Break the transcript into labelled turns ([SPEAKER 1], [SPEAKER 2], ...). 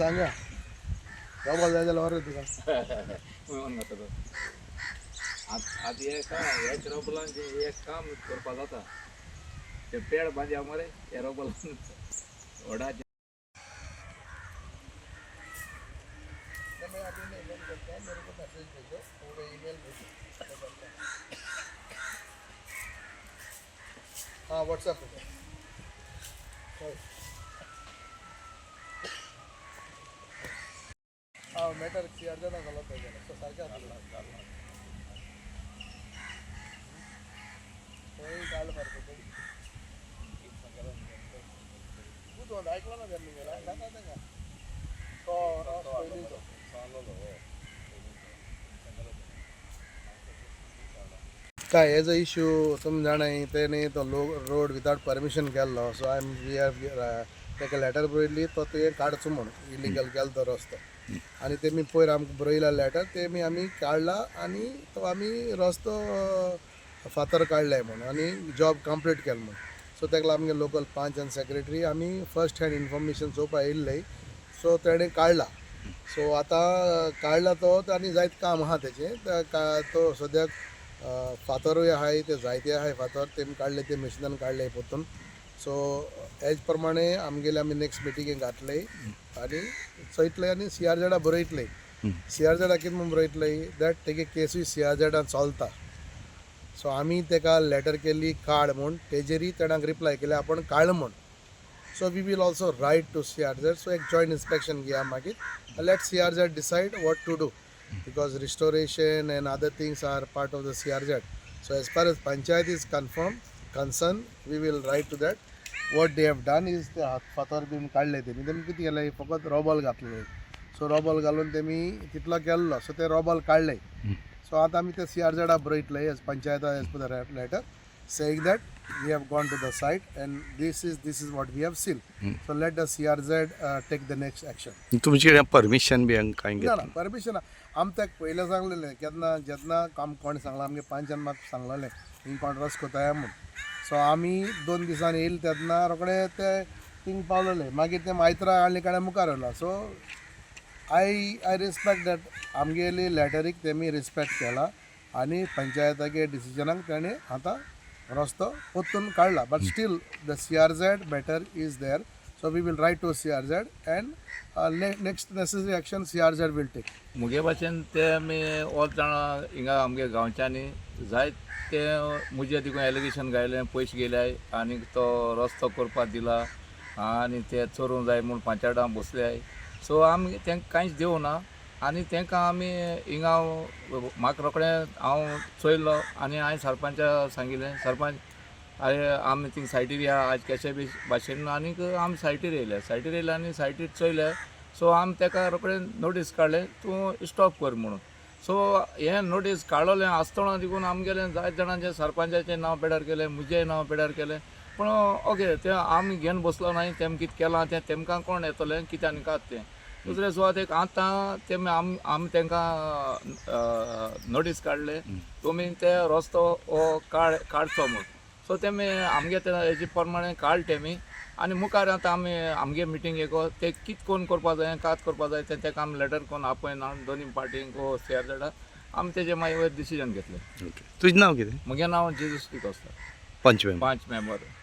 [SPEAKER 1] सांगा गावाला जायला वर तुका
[SPEAKER 2] आधी एक रोबलांचे एक काम करपा जाता ते पेड बांदया मरे हे रोबलां ओडाचे
[SPEAKER 1] मैं अभी नहीं ईमेल करता हूँ, मेरे को मैसेज भेजो पूरे ईमेल भेजो। हाँ व्हाट्सएप पे हाँ मैटर शेअर ना गलत आहे जरा सो सारख्या तोही काल पडतो तू तो ऐकलं ना त्यांनी गेला सांगा का तो पहिली तो काय एज अ इश्यू तुम जाणा तेणे तो रोड विदाउट परमिशन केल्लो सो वी आर तेका लेटर बरयल्ली तो ते काडचो म्हूण इलिगल केलो तो रस्तो आनी तेमी पयर आमकां बरयला लेटर तेमी आमी काडला आनी तो आमी रस्तो फातर काडले म्हणून आनी जॉब कंप्लीट केलो म्हणून सो तेका लागून आमगे लोकल पंच आनी सेक्रेटरी आमी फर्स्ट हँड इन्फॉर्मेशन चोवपा येयल्ले सो तेणें काडला सो आतां काडला तो आनी जायत काम आहा तेचें तो सद्याक फातरूय आहाय ते जायते आहाय फातर तेमी काडले ते मशिनान काडले पोतून सो हेज प्रमाणे आमगेले आमी नेक्स्ट मिटिंगेक घातले आनी चयतले आनी CRZ बरयतले CRZ कितें म्हूण बरयतले दॅट तेगे केसूय CRZ चलता सो आमी तेका लेटर केल्ली काड म्हूण तेजेरी तेणाक रिप्लाय केले आपण काडला म्हूण so we will also write to CRZ so एक जॉयंट इन्स्पेक्शन घेया मागीर let CRZ decide what to do because restoration and other things are part of the CRZ. So as far as Panchayat is concerned, we will write to that. What they have done is the फातर bin काढले तेमी किती केले फकत रॉबल घातले so रॉबल घालून तेमी तितलो केल्लो सो ते रॉबल काडले सो आतां आमी ते CRZ बरयतले as panchayat as per the letter saying that we have gone to the site and this is what we have seen. So let the CRZ take the next action.
[SPEAKER 3] तुमचे permission बी कांय
[SPEAKER 1] ना ना permission आम ताका पयलें सांगलेलें केन्ना जेन्ना काम कोण सांगलां आमगे पंचान म्हाका सांगलेलें हिंग कोण रस कोताया म्हूण सो आमी 2 दिसांनी येयले तेन्ना रोखडे ते थिंग पावलेले मागीर ते मायत्रा आनी काडे मुखार व्हेला सो आय रिस्पेक्ट दॅट आमगेली लेटरीक तेमी रिस्पेक्ट केला आनी पंचायतागे डिसिजनाक तेणें आतां रस्तो पोत्तून काडला but still the CRZ matter is there so we will write to CRZ and next necessary action CRZ will take
[SPEAKER 2] मुगे भाशेन ते आमी ओत जाणा हिंगा आमगे गांवच्यांनी जायत ते मुजे देखून एलिगेशन घायलें पयशे गेल्याय आनी तो रस्तो करपाक दिला आनी ते चोरूंक जाय म्हूण पंचायतां बसल्याय सो आमी तेंकां कांयच दिवना आनी तेंकां आमी हिंगा म्हाका रोखडें हांव चोयलो आनी हांवें सरपंचाक सांगिल्लें सरपंच आमी थिंग सायटीर या आज केशे बी भाशेन आनीक आमी सायटीर येयले आनी सायटीर चोयले सो आमी तेका रोखडें नोटीस काडलें तूं स्टॉप कर म्हणून सो हें नोटीस काडलेलें आसतना देखून आमगेलें जायत जाणांचें सरपंचाचें नांव पेड्यार केलें म्हजेंय नांव पेड्यार केलें पूण ओके तें आमी घेवन बसलो नाय तेम कितें केलां तें तेमकां कोण येतलें कितें आनी कात तें दुसरे सुवातेक आतां तेमी आमी तेंकां नोटीस काडले तुमी ते रस्तो हो काडचो म्हूण सो तेमी आमगे ते हेजे प्रमाणे काडले तेमी आनी मुखार आतां आमी आमगे मिटींगेक ते कितें कोन्न करपा जाय कात करपा जाय तें तेका आमी लेटर कोन्न आपयन हाडून दोनी पार्टींक CRZ आमी तेजे मागीर डिसिजन घेतलें
[SPEAKER 3] तुजें नांव कितें
[SPEAKER 2] म्हजें नांव जेजूस डिकोस्ता
[SPEAKER 3] पंच
[SPEAKER 2] मेंबर